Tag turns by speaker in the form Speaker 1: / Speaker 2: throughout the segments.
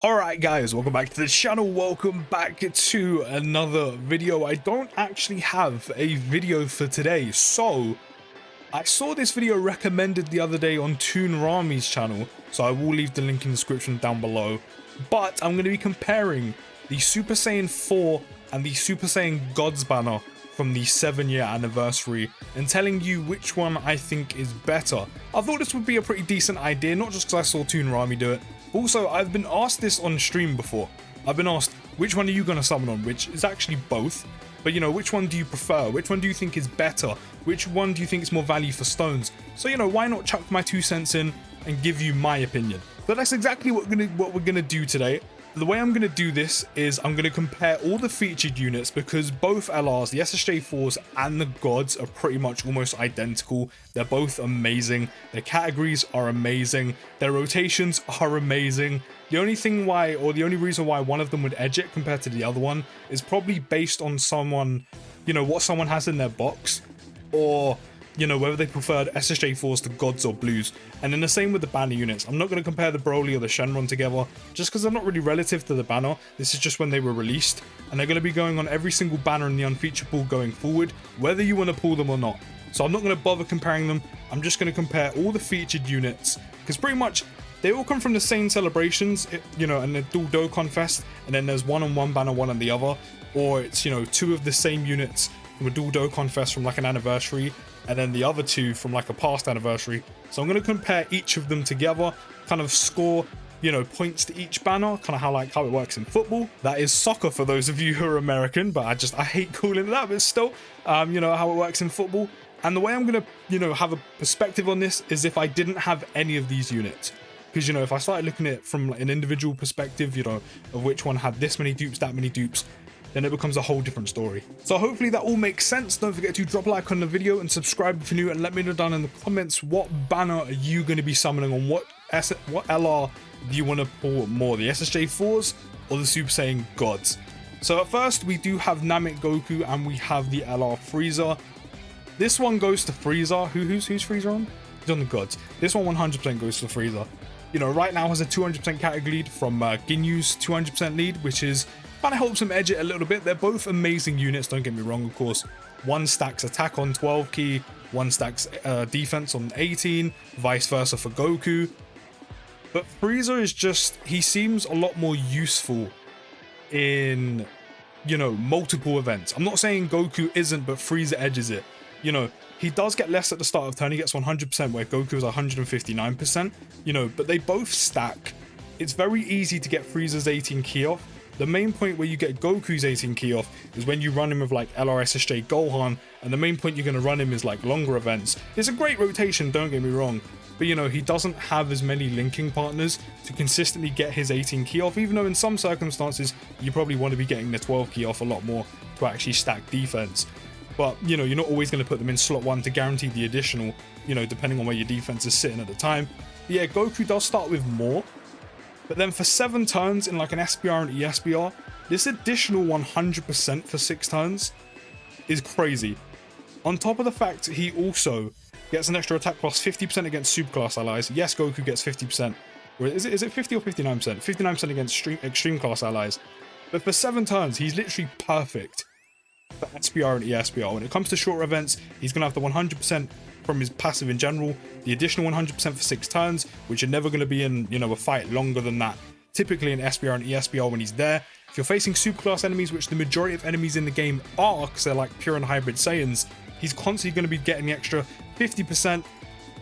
Speaker 1: Alright guys, welcome back to the channel, welcome back to another video. I don't actually have a video for today, so I saw this video recommended the other day on Toonrami's channel, so I will leave the link in the description down below. But I'm going to be comparing the Super Saiyan 4 and the Super Saiyan Gods banner from the 7-year anniversary and telling you which one I think is better. I thought this would be a pretty decent idea, not just because I saw Toonrami do it. Also, I've been asked this on stream before. I've been asked, which one are you going to summon on? Which is actually both. But, you know, which one do you prefer? Which one do you think is better? Which one do you think is more value for stones? So, you know, why not chuck my 2 cents in and give you my opinion? So that's exactly what we're gonna do today. The way I'm going to do this is I'm going to compare all the featured units because both LRs, the SSJ4s and the Gods, are pretty much almost identical. They're both amazing. Their categories are amazing. Their rotations are amazing. The only thing why, or the only reason why one of them would edge it compared to the other one is probably based on someone, you know, what someone has in their box, or you know, whether they preferred SSJ4s to Gods or Blues. And then the same with the banner units. I'm not going to compare the Broly or the Shenron together, just because they're not really relative to the banner. This is just when they were released, and they're going to be going on every single banner in the unfeatured pool going forward, whether you want to pull them or not. So I'm not going to bother comparing them. I'm just going to compare all the featured units, because pretty much they all come from the same celebrations, you know, and the dual Dokkan Fest, and then there's one on one banner, one on the other, or it's, you know, 2 of the same units from a dual Dokkan Fest from like an anniversary, and then the other 2 from like a past anniversary. So I'm going to compare each of them together, kind of score, you know, points to each banner, kind of how it works in football. That is soccer for those of you who are American, but I hate calling it that, but still, you know, how it works in football. And the way I'm going to, you know, have a perspective on this is if I didn't have any of these units. Because, you know, if I started looking at it from like an individual perspective, you know, of which one had this many dupes, that many dupes, then it becomes a whole different story. So hopefully that all makes sense. Don't forget to drop a like on the video and subscribe if you're new, and let me know down in the comments what banner are you going to be summoning on, what LR do you want to pull more, the SSJ4s or the Super Saiyan Gods. So at first we do have Namek Goku and we have the LR Frieza. This one goes to Frieza. Who's Frieza on? He's on the Gods. This one 100% goes to Frieza. You know, right now has a 200% category lead from Ginyu's 200% lead, which is kind of helps him edge it a little bit. They're both amazing units, don't get me wrong, of course. One stacks attack on 12 key, one stacks defense on 18, vice versa for Goku. But Frieza is just, he seems a lot more useful in, you know, multiple events. I'm not saying Goku isn't, but Frieza edges it. You know, he does get less at the start of turn, he gets 100% where Goku is 159%, you know, but they both stack. It's very easy to get Frieza's 18 key off. The main point where you get Goku's 18 key off is when you run him with like LRSSJ Gohan, and the main point you're going to run him is like longer events. It's a great rotation, don't get me wrong, but you know, he doesn't have as many linking partners to consistently get his 18 key off, even though in some circumstances you probably want to be getting the 12 key off a lot more to actually stack defense. But you know, you're not always going to put them in slot 1 to guarantee the additional, you know, depending on where your defense is sitting at the time. But yeah, Goku does start with more. But then for 7 turns in like an SBR and ESBR, this additional 100% for 6 turns is crazy. On top of the fact he also gets an extra attack plus 50% against superclass allies. Yes, Goku gets 50%. Is it 50 or 59%? 59% against extreme class allies. But for 7 turns, he's literally perfect for SBR and ESBR. When it comes to shorter events, he's going to have the 100% from his passive in general, the additional 100% for 6 turns, which are never going to be in, you know, a fight longer than that. Typically in SBR and ESBR when he's there, if you're facing superclass enemies, which the majority of enemies in the game are, because they're like pure and hybrid Saiyans, he's constantly going to be getting the extra 50%,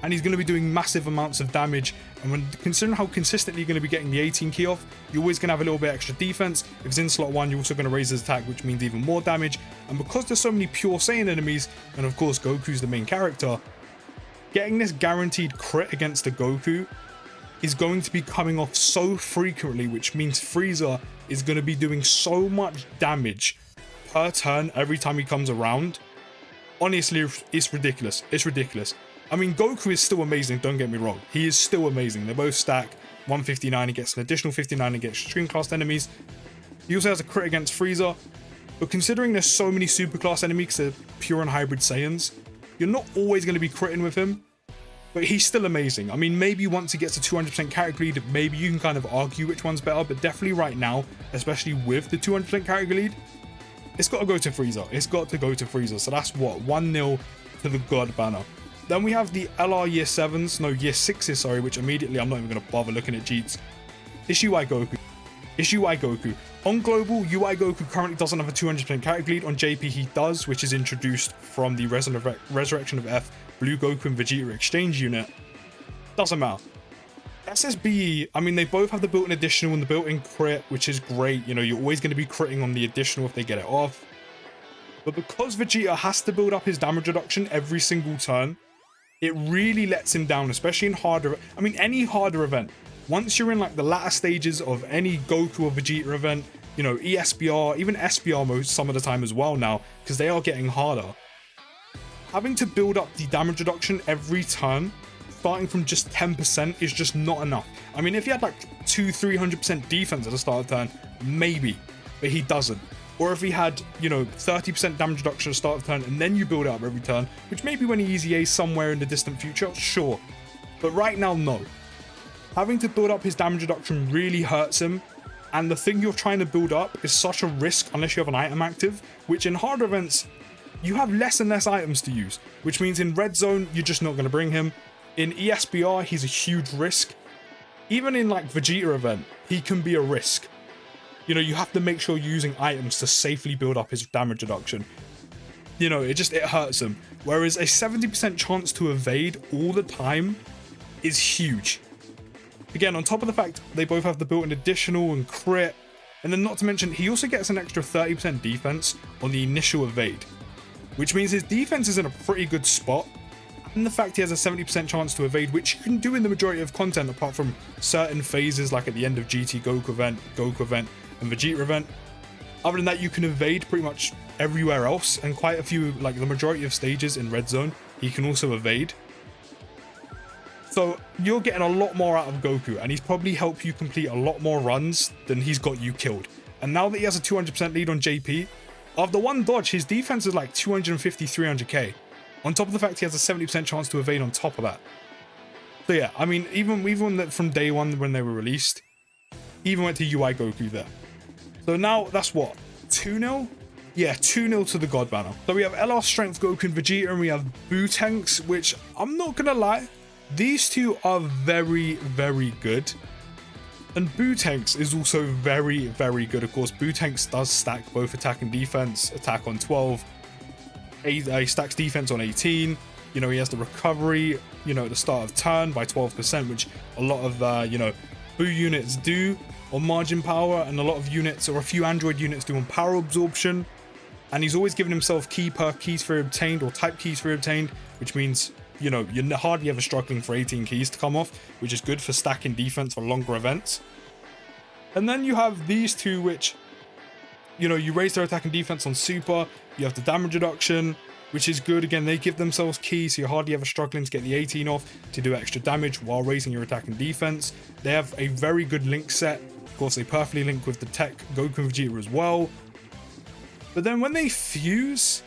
Speaker 1: and he's going to be doing massive amounts of damage. And when considering how consistently you're going to be getting the 18 key off, you're always going to have a little bit extra defense. If it's in slot 1, you're also going to raise his attack, which means even more damage. And because there's so many pure Saiyan enemies, and of course Goku's the main character, getting this guaranteed crit against the Goku is going to be coming off so frequently, which means Frieza is going to be doing so much damage per turn every time he comes around. Honestly, it's ridiculous. It's ridiculous. I mean, Goku is still amazing, don't get me wrong. He is still amazing. They both stack 159, he gets an additional 59 against extreme class enemies. He also has a crit against Frieza. But considering there's so many superclass enemies, they're pure and hybrid Saiyans, you're not always going to be critting with him. but he's still amazing. I mean, maybe once he gets a 200% character lead, maybe you can kind of argue which one's better, but definitely right now, especially with the 200% character lead, it's got to go to Frieza. It's got to go to Frieza. So that's what, 1-0 to the God banner. Then we have the LR year 7s, no, year 6s, sorry, which immediately I'm not even going to bother looking at cheats. It's UI Goku. It's UI Goku. On global, UI Goku currently doesn't have a 200% character lead. On JP, he does, which is introduced from the Resurrection of F Blue Goku and Vegeta exchange unit. Doesn't matter. SSBE, I mean, they both have the built-in additional and the built-in crit, which is great. You know, you're always going to be critting on the additional if they get it off. But because Vegeta has to build up his damage reduction every single turn, it really lets him down, especially in harder, I mean, any harder event. Once you're in like the latter stages of any Goku or Vegeta event, you know, ESBR, even SBR most some of the time as well now, because they are getting harder. Having to build up the damage reduction every turn, starting from just 10% is just not enough. I mean, if he had like 200-300% defense at the start of the turn, maybe, but he doesn't. Or if he had, you know, 30% damage reduction at the start of the turn and then you build it up every turn, which maybe when he EZAs somewhere in the distant future, sure. But right now, no. Having to build up his damage reduction really hurts him, and the thing you're trying to build up is such a risk unless you have an item active, which in harder events, you have less and less items to use, which means in red zone, you're just not going to bring him. In ESBR, he's a huge risk. Even in like Vegeta event, he can be a risk. You know, you have to make sure you're using items to safely build up his damage reduction. You know, it hurts him. Whereas a 70% chance to evade all the time is huge. Again, on top of the fact they both have the built-in additional and crit, and then not to mention, he also gets an extra 30% defense on the initial evade, which means his defense is in a pretty good spot. And the fact he has a 70% chance to evade, which you can do in the majority of content apart from certain phases like at the end of GT Goku event, and Vegeta event. Other than that, you can evade pretty much everywhere else, and quite a few, like the majority of stages in red zone, he can also evade. So you're getting a lot more out of Goku, and he's probably helped you complete a lot more runs than he's got you killed. And now that he has a 200% lead on JP, after one dodge, his defense is like 250-300k. On top of the fact he has a 70% chance to evade on top of that. So yeah, I mean, even from day one when they were released, he even went to UI Goku there. So now that's what, 2-0? Yeah, 2-0 to the God banner. So we have LR Strength Goku and Vegeta, and we have Bootanks, which I'm not gonna lie, these two are very, very good. And Bootanks is also very, very good. Of course, Bootanks does stack both attack and defense, attack on 12. He stacks defense on 18. You know, he has the recovery, you know, at the start of turn by 12%, which a lot of, you know, Boo units do on margin power, and a lot of units, or a few Android units, do on power absorption. And he's always given himself key per keys for obtained, or type keys for obtained, which means, you know, you're hardly ever struggling for 18 keys to come off, which is good for stacking defense for longer events. And then you have these two, which, you know, you raise their attack and defense on super, you have the damage reduction, which is good. Again, they give themselves keys, so you're hardly ever struggling to get the 18 off to do extra damage while raising your attack and defense. They have a very good link set. Of course, they perfectly link with the tech Goku and Vegeta as well. But then when they fuse,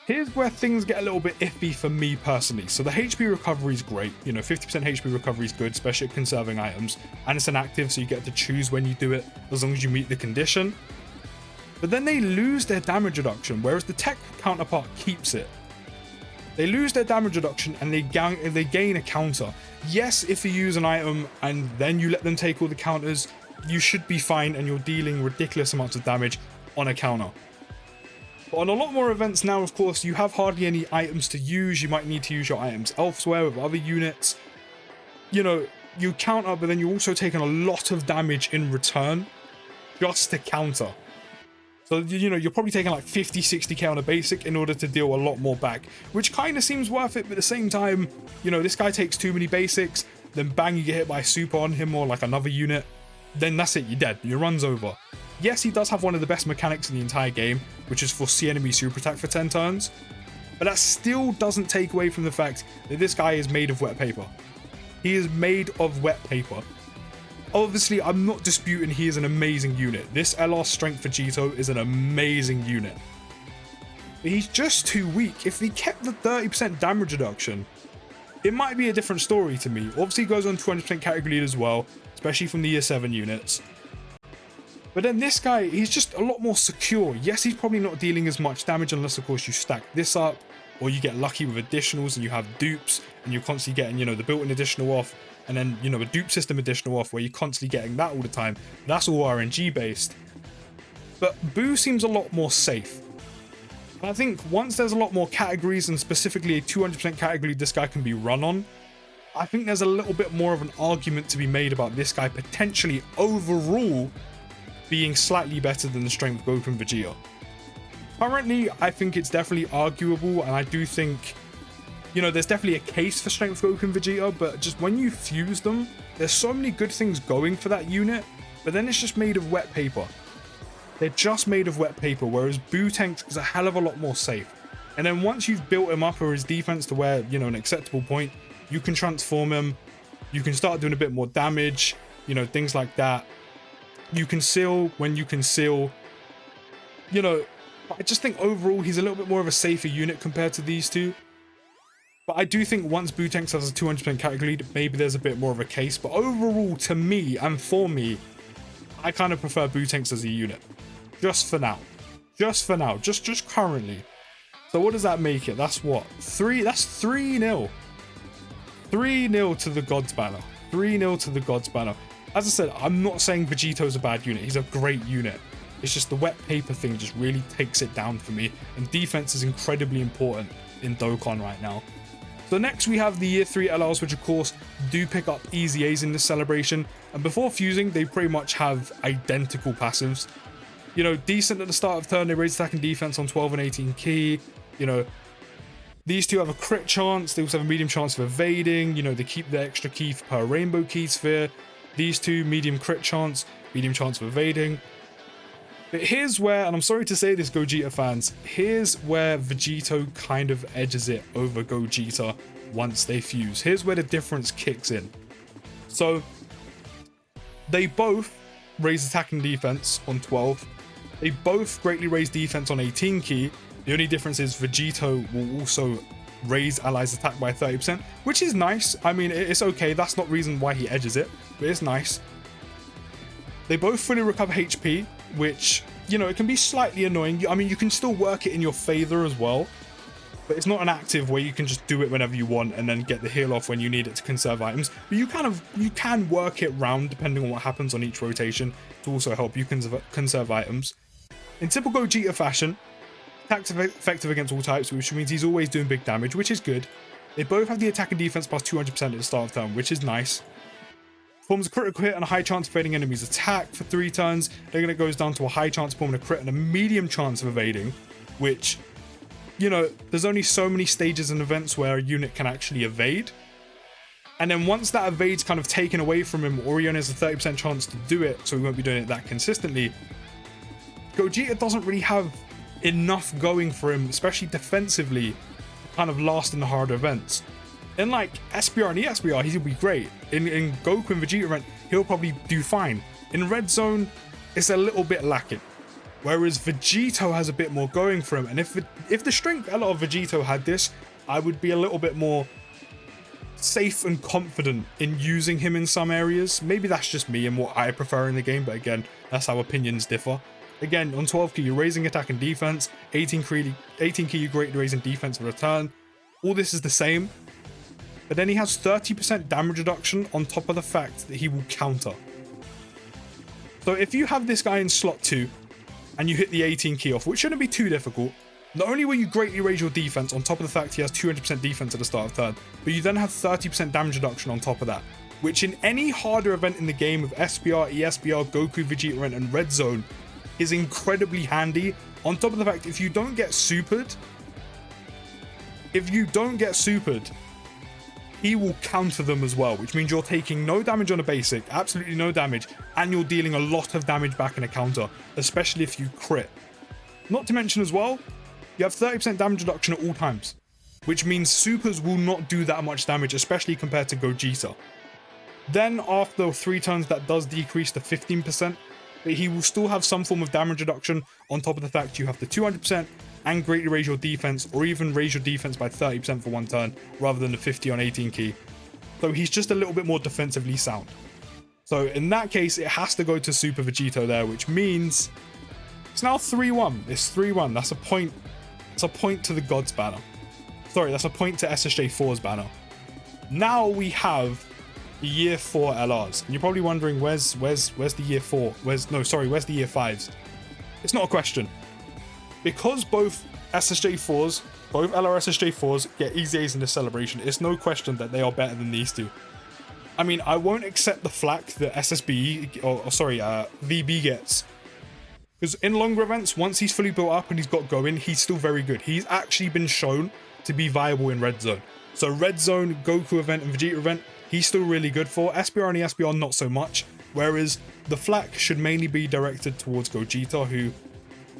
Speaker 1: here's where things get a little bit iffy for me personally. So the HP recovery is great. You know, 50% HP recovery is good, especially at conserving items. And it's an active, so you get to choose when you do it, as long as you meet the condition. But then they lose their damage reduction, whereas the tech counterpart keeps it. They lose their damage reduction and they gain a counter. Yes, if you use an item and then you let them take all the counters, you should be fine and you're dealing ridiculous amounts of damage on a counter. But on a lot more events now, of course, you have hardly any items to use. You might need to use your items elsewhere with other units. You know, you counter, but then you're also taking a lot of damage in return just to counter. So, you know, you're probably taking like 50-60k on a basic in order to deal a lot more back, which kind of seems worth it, but at the same time, you know, this guy takes too many basics, then bang, you get hit by a super on him or like another unit, then that's it, you're dead, your run's over. Yes, he does have one of the best mechanics in the entire game, which is foresee enemy super attack for 10 turns, but that still doesn't take away from the fact that this guy is made of wet paper. He is made of wet paper. Obviously, I'm not disputing he is an amazing unit. This LR Strength Vegito is an amazing unit. But he's just too weak. If he kept the 30% damage reduction, it might be a different story to me. Obviously, he goes on 200% category lead as well, especially from the year 7 units. But then this guy, he's just a lot more secure. Yes, he's probably not dealing as much damage unless, of course, you stack this up or you get lucky with additionals and you have dupes and you're constantly getting, you know, the built-in additional off and then, you know, a dupe system additional off where you're constantly getting that all the time. That's all RNG based. But Boo seems a lot more safe. And I think once there's a lot more categories and specifically a 200% category this guy can be run on, I think there's a little bit more of an argument to be made about this guy potentially overall being slightly better than the strength Goku and Vegeta. Currently, I think it's definitely arguable, and I do think, you know, there's definitely a case for strength Goku and Vegeta, but just when you fuse them, there's so many good things going for that unit, but then it's just made of wet paper. They're just made of wet paper, whereas Boo-Tanks is a hell of a lot more safe. And then once you've built him up or his defense to where, you know, an acceptable point, you can transform him, you can start doing a bit more damage, you know, things like that. You can seal when you can seal, you know. I just think overall he's a little bit more of a safer unit compared to these two. But I do think once Boo-Tanks has a 200% category lead, maybe there's a bit more of a case. But overall, to me and for me, I kind of prefer Boo-Tanks as a unit. Just for now. Just for now. Just currently. So what does that make it? That's what? That's 3-0. 3-0 to the God's Banner. 3-0 to the God's Banner. As I said, I'm not saying Vegeto's a bad unit. He's a great unit. It's just the wet paper thing just really takes it down for me. And defense is incredibly important in Dokkan right now. So next we have the year 3 LRs, which of course do pick up easy A's in this celebration. And before fusing, they pretty much have identical passives. You know, decent at the start of turn, they raise attack and defense on 12 and 18 key. You know, these two have a crit chance. They also have a medium chance of evading. You know, they keep the extra key per rainbow key sphere. These two, medium crit chance, medium chance of evading. But here's where, and I'm sorry to say this, Gogeta fans, here's where Vegeto kind of edges it over Gogeta once they fuse. Here's where the difference kicks in. So, they both raise attack and defense on 12. They both greatly raise defense on 18 key. The only difference is Vegeto will also raise allies attack by 30%, which is nice. I mean, it's okay. That's not reason why he edges it, but it's nice. They both fully recover HP, which, you know, it can be slightly annoying. I mean, you can still work it in your favor as well, but it's not an active where you can just do it whenever you want and then get the heal off when you need it to conserve items. But you can work it round depending on what happens on each rotation to also help you conserve items. In typical Gogeta fashion, attack's effective against all types, which means he's always doing big damage, which is good. They both have the attack and defense plus 200% at the start of turn, which is nice. Performs a critical hit and a high chance of evading enemies' attack for 3 turns. Then it goes down to a high chance of performing a crit and a medium chance of evading, which, you know, there's only so many stages and events where a unit can actually evade. And then once that evade's kind of taken away from him, or he only has a 30% chance to do it, so he won't be doing it that consistently, Gogeta doesn't really have enough going for him, especially defensively, to kind of last in the harder events. In like SBR and ESBR, he'll be great. In Goku and Vegeta event, he'll probably do fine. In Red Zone, it's a little bit lacking. Whereas Vegeto has a bit more going for him. And if the strength LR of Vegeto had this, I would be a little bit more safe and confident in using him in some areas. Maybe that's just me and what I prefer in the game, but again, that's how opinions differ. Again, on 12 key, you're raising attack and defense. 18 key, you're greatly raising defense for return. All this is the same. But then he has 30% damage reduction on top of the fact that he will counter. So if you have this guy in slot 2 and you hit the 18 key off, which shouldn't be too difficult, not only will you greatly raise your defense on top of the fact he has 200% defense at the start of turn, but you then have 30% damage reduction on top of that, which in any harder event in the game of SBR, ESBR, Goku, Vegeta, and Red Zone is incredibly handy. On top of the fact, if you don't get supered, he will counter them as well, which means you're taking no damage on a basic, absolutely no damage, and you're dealing a lot of damage back in a counter, especially if you crit. Not to mention as well, you have 30% damage reduction at all times, which means supers will not do that much damage, especially compared to Gogeta. Then after 3 turns, that does decrease to 15%, but he will still have some form of damage reduction on top of the fact you have the 200%, and greatly raise your defense, or even raise your defense by 30% for 1 turn rather than the 50 on 18 key. So he's just a little bit more defensively sound. So in that case, it has to go to Super Vegito there, which means it's now 3-1. It's 3-1. That's a point. It's a point to the Gods banner. Sorry, that's a point to SSJ4's banner. Now we have the year 4 LRs. And you're probably wondering, where's the year 4? Where's the year 5s? It's not a question. Because both SSJ4s, both LR SSJ4s get easy A's in this celebration, it's no question that they are better than these two. I mean, I won't accept the flack that VB gets. Because in longer events, once he's fully built up and he's got going, he's still very good. He's actually been shown to be viable in Red Zone. So Red Zone, Goku event, and Vegeta event, he's still really good for. SBR and ESBR, not so much. Whereas the flack should mainly be directed towards Gogeta, who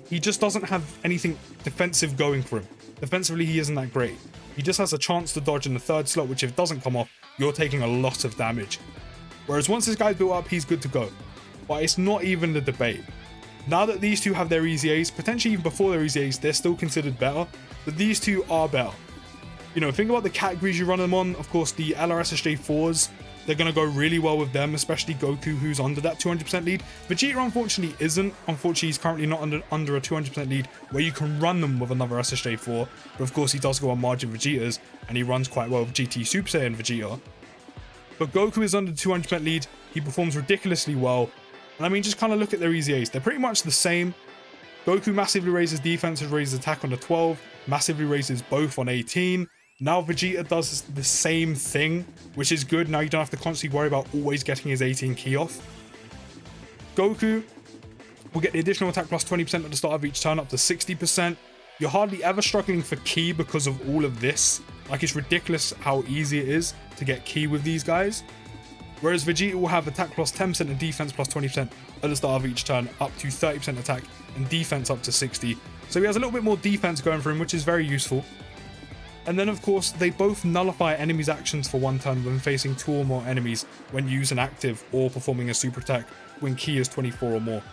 Speaker 1: he just doesn't have anything defensive going for him. Defensively, he isn't that great. He just has a chance to dodge in the 3rd slot, which if it doesn't come off, you're taking a lot of damage. Whereas once this guy's built up, he's good to go. But it's not even the debate. Now that these two have their easy A's, potentially even before their easy A's, they're still considered better. But these two are better. You know, think about the categories you run them on. Of course, the LRSSJ4s, they're going to go really well with them, especially Goku, who's under that 200% lead. Vegeta, unfortunately, isn't. Unfortunately, he's currently not under a 200% lead where you can run them with another SSJ4. But of course, he does go on margin Vegetas, and he runs quite well with GT Super Saiyan Vegeta. But Goku is under the 200% lead. He performs ridiculously well. And I mean, just kind of look at their easy A's. They're pretty much the same. Goku massively raises defense and raises attack on the 12. Massively raises both on 18. Now Vegeta does the same thing, which is good. Now you don't have to constantly worry about always getting his 18 key off. Goku will get the additional attack plus 20% at the start of each turn up to 60%. You're hardly ever struggling for ki because of all of this. Like, it's ridiculous how easy it is to get ki with these guys. Whereas Vegeta will have attack plus 10% and defense plus 20% at the start of each turn, up to 30% attack and defense up to 60. So he has a little bit more defense going for him, which is very useful. And then of course, they both nullify enemies' actions for 1 turn when facing 2 or more enemies when using active or performing a super attack when ki is 24 or more.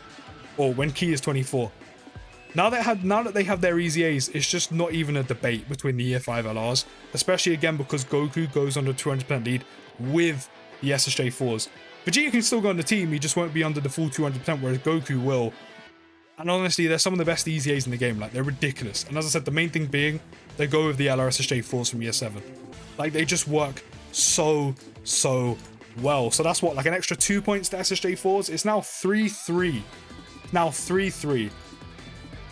Speaker 1: Or when ki is 24. Now that they have their easy A's, it's just not even a debate between the year 5 LRs, especially again because Goku goes under 200% lead with the SSJ4s. Vegeta can still go on the team, he just won't be under the full 200%, whereas Goku will. And honestly, they're some of the best easy A's in the game. Like, they're ridiculous. And as I said, the main thing being, they go with the LRSSJ4s from year 7. Like, they just work so well. So that's what, like an extra 2 points to SSJ4s? It's now 3-3. Now 3-3.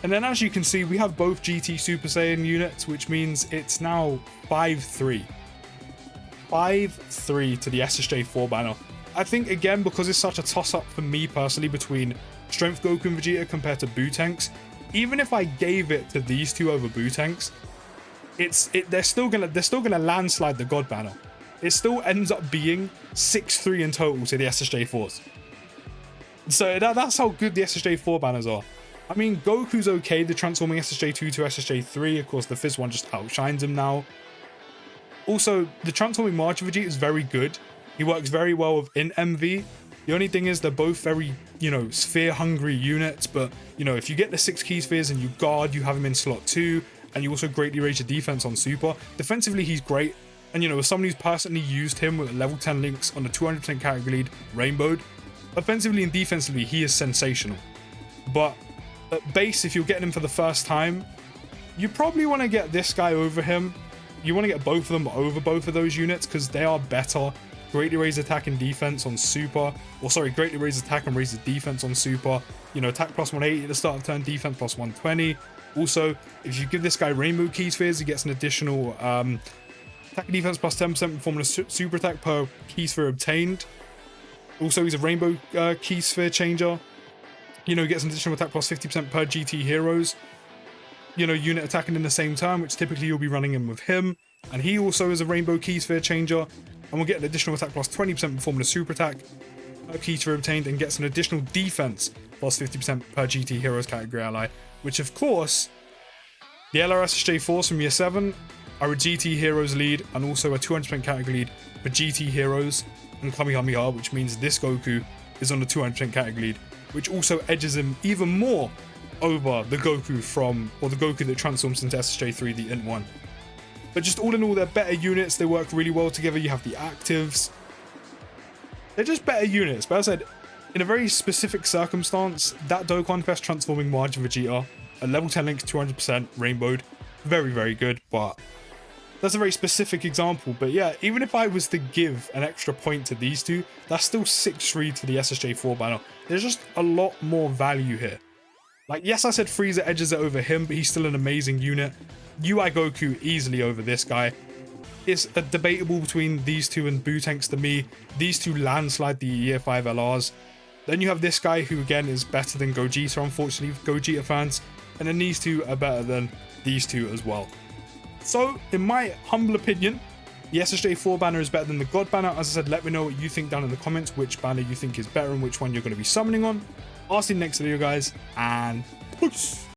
Speaker 1: And then as you can see, we have both GT Super Saiyan units, which means it's now 5-3. 5-3 to the SSJ4 banner. I think, again, because it's such a toss-up for me personally between Strength Goku and Vegeta compared to Bootanks, even if I gave it to these two over Bootanks, they're still gonna landslide the God banner. It still ends up being 6-3 in total to the SSJ4s. So that's how good the SSJ4 banners are. I mean, Goku's okay, the transforming SSJ2 to SSJ3, of course the Fizz one just outshines him now. Also, the transforming Margin Vegeta is very good. He works very well within MV. The only thing is they're both very, you know, sphere-hungry units, but, you know, if you get the 6 key spheres and you guard, you have him in slot 2, and you also greatly raise your defense on Super. Defensively, he's great, and, you know, as someone who's personally used him with level 10 links on the 200% category lead, Rainbowed, offensively and defensively, he is sensational. But at base, if you're getting him for the first time, you probably want to get this guy over him. You want to get both of them over both of those units, because they are better. Greatly raise attack and defense on Super, or sorry, greatly raise attack and raise the defense on Super. You know, attack plus 180 at the start of turn, defense plus 120. Also, if you give this guy Rainbow Key Spheres, he gets an additional attack and defense plus 10% performing a super attack per Key Sphere obtained. Also, he's a Rainbow Key Sphere changer. You know, he gets an additional attack plus 50% per GT Heroes. You know, unit attacking in the same turn, which typically you'll be running in with him. And he also is a Rainbow Key Sphere changer. And we'll get an additional attack plus 20% performing a super attack per Key Sphere obtained, and gets an additional defense plus 50% per GT Heroes category ally. Which, of course, the LRSSJ4s from year 7 are a GT Heroes lead and also a 200% category lead for GT Heroes and Kamehameha, which means this Goku is on the 200% category lead, which also edges him even more over the Goku from, or the Goku that transforms into SSJ3, the Int 1. But just all in all, they're better units. They work really well together. You have the actives. They're just better units. But as I said, in a very specific circumstance, that Dokkan Fest transforming Majin Vegeta, a level 10 link, 200% rainbowed, very, very good. But that's a very specific example. But yeah, even if I was to give an extra point to these two, that's still 6-3 to the SSJ4 banner. There's just a lot more value here. Like, yes, I said Frieza edges it over him, but he's still an amazing unit. UI Goku easily over this guy. It's debatable between these two and Bootanks to me. These two landslide the Year 5 LRs. Then you have this guy who, again, is better than Gogeta, unfortunately, for Gogeta fans. And then these two are better than these two as well. So, in my humble opinion, the SSJ4 banner is better than the God banner. As I said, let me know what you think down in the comments, which banner you think is better and which one you're going to be summoning on. I'll see you next video, guys, and peace.